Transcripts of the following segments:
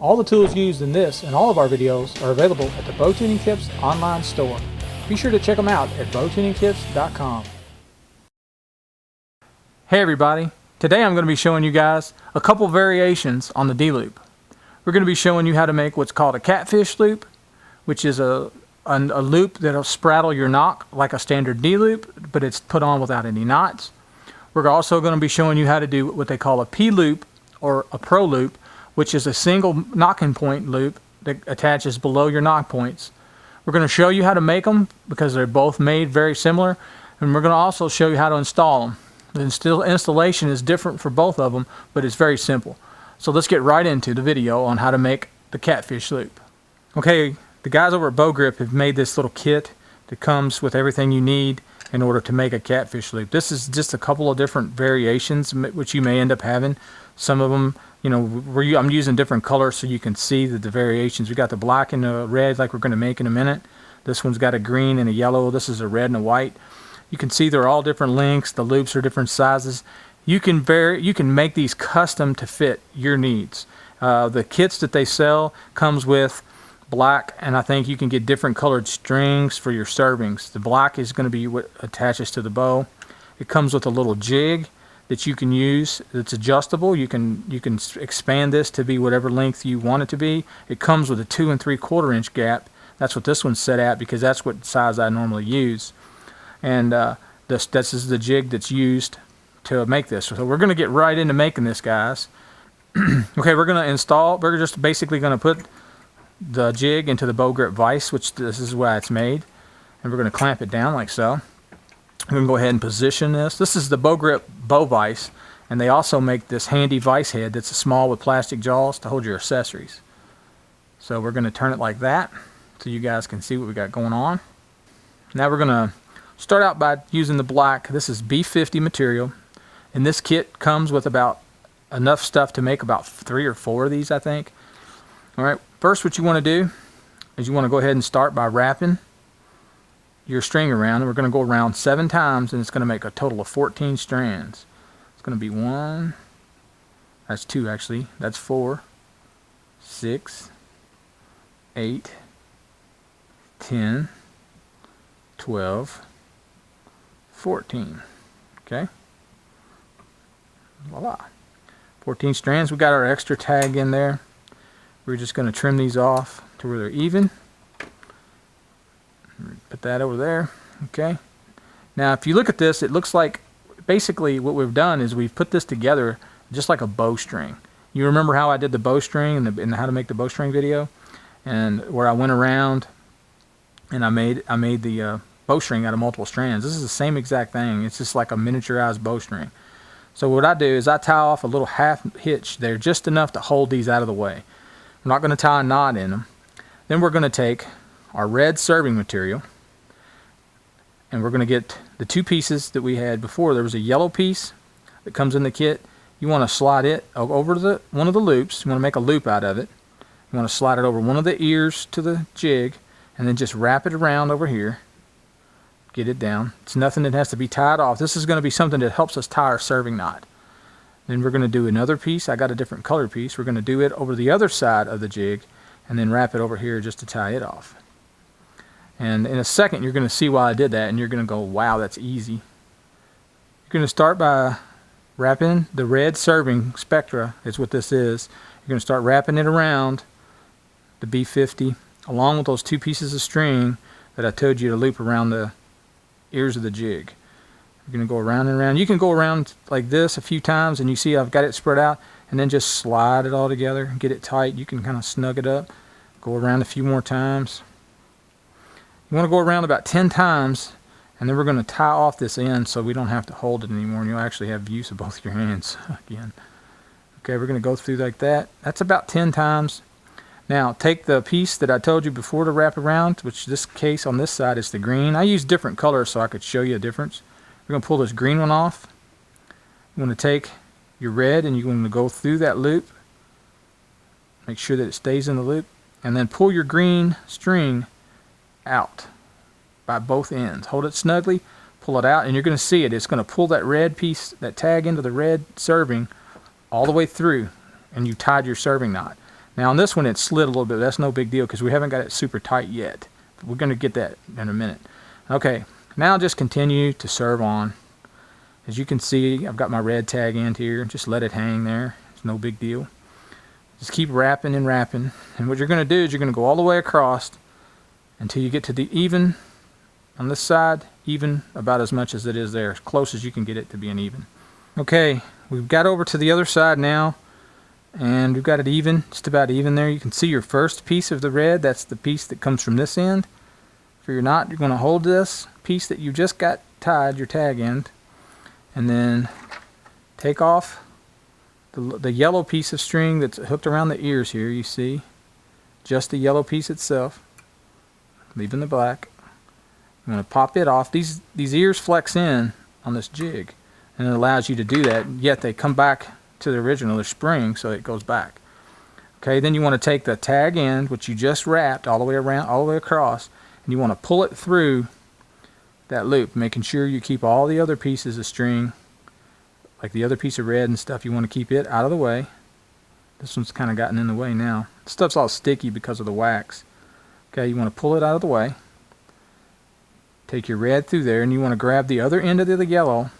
All the tools used in this and all of our videos are available at the Bow Tuning Tips online store. Be sure to check them out at bowtuningtips.com. Hey everybody, today I'm going to be showing you guys a couple variations on the D-loop. We're going to be showing you how to make what's called a catfish loop, which is a loop that'll spraddle your knock like a standard D-loop, but it's put on without any knots. We're also going to be showing you how to do what they call a P-loop or a pro loop, which is a single knocking point loop that attaches below your knock points. We're going to show you how to make them because they're both made very similar, and we're going to also show you how to install them. The installation is different for both of them, but it's very simple. So let's get right into the video on how to make the catfish loop. Okay, the guys over at Bow Grip have made this little kit that comes with everything you need in order to make a catfish loop. This is just a couple of different variations which you may end up having. Some of them, you know, I'm using different colors so you can see the variations. We got the black and the red like we're going to make in a minute. This one's got a green and a yellow. This is a red and a white. You can see they're all different lengths. The loops are different sizes. You can make these custom to fit your needs. The kits that they sell comes with black, and I think you can get different colored strings for your servings. The black is going to be what attaches to the bow. It comes with a little jig that you can use. It's adjustable. You can expand this to be whatever length you want it to be. It comes with a 2 3/4 inch gap. That's what this one's set at because that's what size I normally use. And this is the jig that's used to make this. So we're going to get right into making this, guys. Okay, we're going to install. We're just basically going to put the jig into the Bow Grip vise, which this is why it's made, and we're going to clamp it down like so. I'm going to go ahead and position this. This is the Bow Grip bow vise, and they also make this handy vise head that's small with plastic jaws to hold your accessories. So we're going to turn it like that so you guys can see what we got going on. Now we're going to start out by using the black. This is B50 material, and this kit comes with about enough stuff to make about 3 or 4 of these, I think. All right, first what you want to do is you want to go ahead and start by wrapping your string around, and we're going to go around 7 times, and it's going to make a total of 14 strands. It's going to be 1, that's 2 actually, that's 4, 6, 8, 10, 12, 14. Okay, voila, 14 strands. We got our extra tag in there. We're just going to trim these off to where they're even. Put that over there. Okay, now if you look at this, it looks like basically what we've done is we've put this together just like a bowstring. You remember how I did the bowstring and how to make the bowstring video, and where I went around and I made the bowstring out of multiple strands. This is the same exact thing. It's just like a miniaturized bowstring. So what I do is I tie off a little half hitch there, just enough to hold these out of the way. I'm not going to tie a knot in them. Then we're going to take our red serving material, and we're going to get the 2 pieces that we had before. There was a yellow piece that comes in the kit. You want to slide it over one of the loops. You want to make a loop out of it. You want to slide it over one of the ears to the jig, and then just wrap it around over here. Get it down. It's nothing that has to be tied off. This is going to be something that helps us tie our serving knot. Then we're going to do another piece. I got a different color piece. We're going to do it over the other side of the jig and then wrap it over here just to tie it off. And in a second you're going to see why I did that, and you're going to go, wow, that's easy. You're going to start by wrapping the red serving spectra, is what this is. You're going to start wrapping it around the B50 along with those 2 pieces of string that I told you to loop around the ears of the jig. You're going to go around and around. You can go around like this a few times, and you see I've got it spread out, and then just slide it all together and get it tight. You can kind of snug it up. Go around a few more times. You want to go around about 10 times, and then we're going to tie off this end so we don't have to hold it anymore, and you'll actually have use of both your hands again. Okay, we're going to go through like that. That's about 10 times. Now take the piece that I told you before to wrap around, which this case on this side is the green. I used different colors so I could show you a difference. We're going to pull this green one off. You want to take your red and you're going to go through that loop. Make sure that it stays in the loop. And then pull your green string out by both ends. Hold it snugly, pull it out, and you're going to see it. It's going to pull that red piece, that tag into the red serving all the way through, and you tied your serving knot. Now on this one it slid a little bit. That's no big deal because we haven't got it super tight yet. We're going to get that in a minute. Okay, now just continue to serve on. As you can see, I've got my red tag end here. Just let it hang there. It's no big deal. Just keep wrapping and wrapping. And what you're going to do is you're going to go all the way across until you get to the even on this side, even about as much as it is there, as close as you can get it to being even. Okay, we've got over to the other side now, and we've got it even, just about even there. You can see your first piece of the red. That's the piece that comes from this end. For your knot, you're going to hold this piece that you just got tied, your tag end, and then take off the yellow piece of string that's hooked around the ears here. You see just the yellow piece itself, leaving the black. I'm going to pop it off. These ears flex in on this jig, and it allows you to do that, yet they come back to the original, their spring, so it goes back. Okay, then you want to take the tag end, which you just wrapped all the way around, all the way across, and you want to pull it through that loop, making sure you keep all the other pieces of string, like the other piece of red and stuff. You want to keep it out of the way. This one's kind of gotten in the way now. This stuff's all sticky because of the wax. Okay, you want to pull it out of the way. Take your red through there, and you want to grab the other end of the yellow,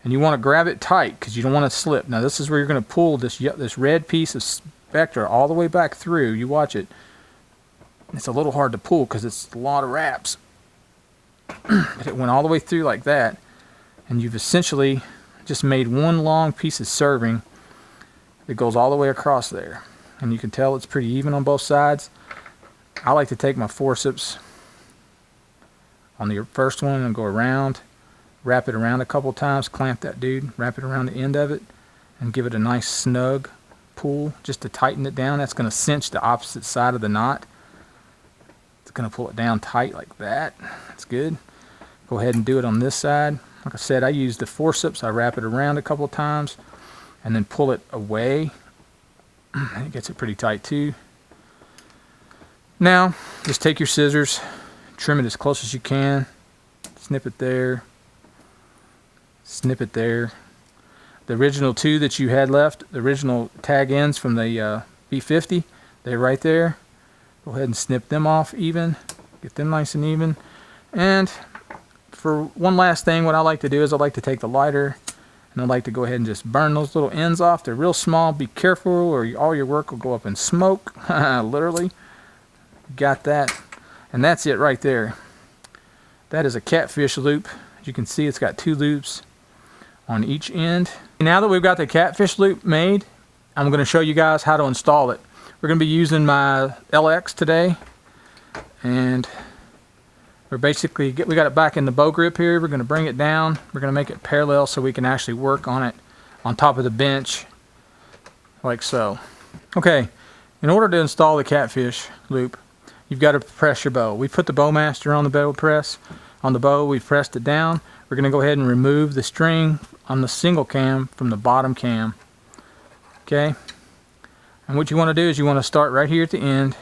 and you want to grab it tight because you don't want to slip. Now this is where you're going to pull this red piece of Spectra all the way back through. You watch it. It's a little hard to pull because it's a lot of wraps. But it went all the way through like that, and you've essentially just made one long piece of serving that goes all the way across there. And you can tell it's pretty even on both sides. I like to take my forceps on the first one and go around, wrap it around a couple times, clamp that dude, wrap it around the end of it, and give it a nice snug pull just to tighten it down. That's going to cinch the opposite side of the knot. It's going to pull it down tight like that. That's good. Go ahead and do it on this side. Like I said, I use the forceps. I wrap it around a couple times and then pull it away. It gets it pretty tight too. Now, just take your scissors, trim it as close as you can. Snip it there. Snip it there. The original two that you had left, the original tag ends from the B50, they're right there. Go ahead and snip them off even. Get them nice and even. And for one last thing, what I like to do is I like to take the lighter and I like to go ahead and just burn those little ends off. They're real small. Be careful or all your work will go up in smoke. Literally. Got that. And that's it right there. That is a catfish loop. As you can see, it's got 2 loops on each end. Now that we've got the catfish loop made, I'm going to show you guys how to install it. We're going to be using my LX today, and we got it back in the bow grip here. We're going to bring it down. We're going to make it parallel so we can actually work on it on top of the bench like so. Okay, in order to install the catfish loop, you've got to press your bow. We put the Bowmaster on the bow press. On the bow, we've pressed it down. We're going to go ahead and remove the string on the single cam from the bottom cam. Okay? And what you want to do is you want to start right here at the end.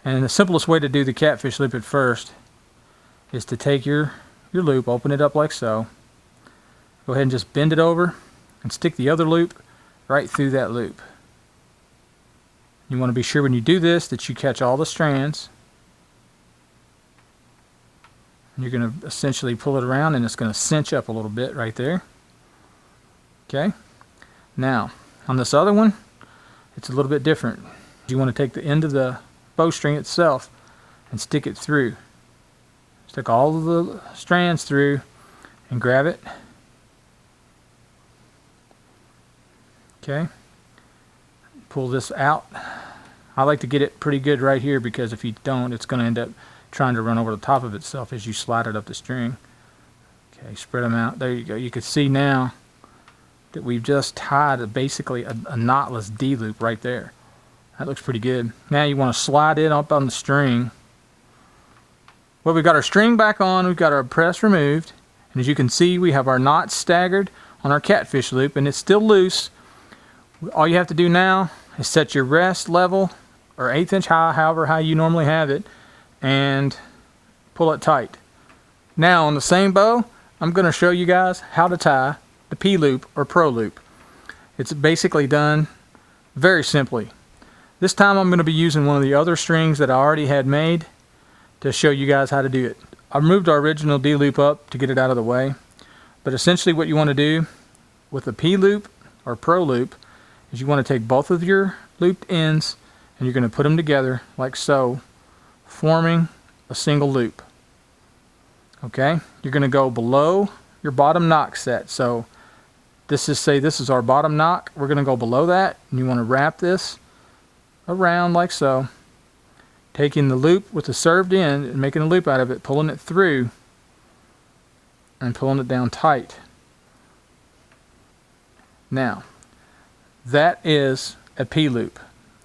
And the simplest way to do the catfish loop at first is to take your loop, open it up like so. Go ahead and just bend it over and stick the other loop right through that loop. You want to be sure when you do this that you catch all the strands. And you're going to essentially pull it around and it's going to cinch up a little bit right there. Okay. Now, on this other one, it's a little bit different. You want to take the end of the bowstring itself and stick it through. Stick all of the strands through and grab it. Okay. Pull this out. I like to get it pretty good right here because if you don't, it's going to end up trying to run over the top of itself as you slide it up the string. Okay, spread them out. There you go. You can see now that we've just tied basically a knotless D loop right there. That looks pretty good. Now you want to slide it up on the string. Well, we've got our string back on. We've got our press removed. And as you can see, we have our knot staggered on our catfish loop, and it's still loose. All you have to do now is set your rest level, or 1/8 inch high, however high you normally have it, and pull it tight. Now on the same bow, I'm going to show you guys how to tie the P loop or Pro loop. It's basically done very simply. This time I'm going to be using one of the other strings that I already had made to show you guys how to do it. I moved our original D loop up to get it out of the way, but essentially what you want to do with a P loop or Pro loop is you want to take both of your looped ends and you're going to put them together like so, forming a single loop. Okay, you're going to go below your bottom knock set. So this is our bottom knock. We're going to go below that, and you want to wrap this around like so, taking the loop with the served end and making a loop out of it, pulling it through and pulling it down tight. Now that is a P loop,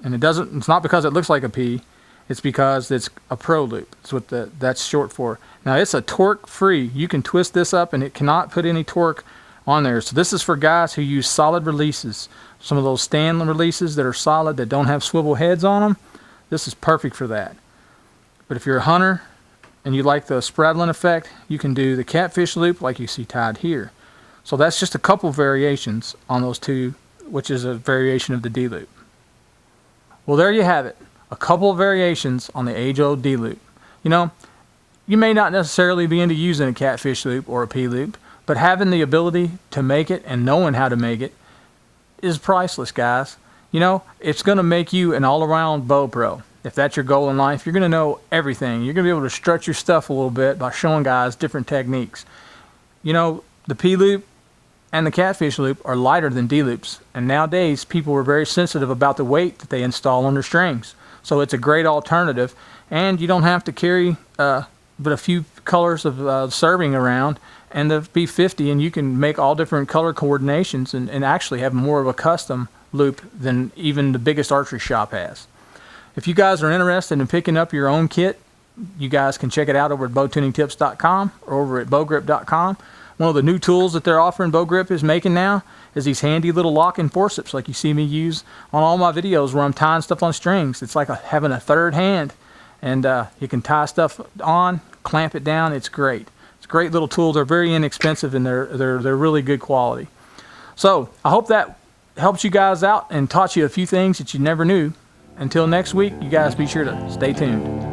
and it's not because it looks like a P, it's because it's a Pro loop. That's what that's short for. Now it's a torque free. You can twist this up and it cannot put any torque on there. So this is for guys who use solid releases. Some of those stand releases that are solid that don't have swivel heads on them, this is perfect for that. But if you're a hunter and you like the spraddling effect, you can do the Catfish loop like you see tied here. So that's just a couple variations on those two, which is a variation of the D loop. Well, there you have it. A couple of variations on the age-old D loop. You know, you may not necessarily be into using a Catfish loop or a P loop, but having the ability to make it and knowing how to make it is priceless, guys. You know, it's going to make you an all-around bow pro. If that's your goal in life, you're going to know everything. You're going to be able to strut your stuff a little bit by showing guys different techniques. You know, the P loop and the Catfish loop are lighter than D loops, and nowadays people are very sensitive about the weight that they install on their strings. So it's a great alternative, and you don't have to carry but a few colors of serving around and the B50, and you can make all different color coordinations and actually have more of a custom loop than even the biggest archery shop has. If you guys are interested in picking up your own kit, you guys can check it out over at bowtuningtips.com or over at bowgrip.com. One of the new tools that they're offering, Bow Grip is making now, is these handy little lock-in forceps like you see me use on all my videos where I'm tying stuff on strings. It's like having a third hand, and you can tie stuff on, clamp it down. It's great. It's a great little tool. They're very inexpensive, and they're really good quality. So I hope that helps you guys out and taught you a few things that you never knew. Until next week, you guys be sure to stay tuned.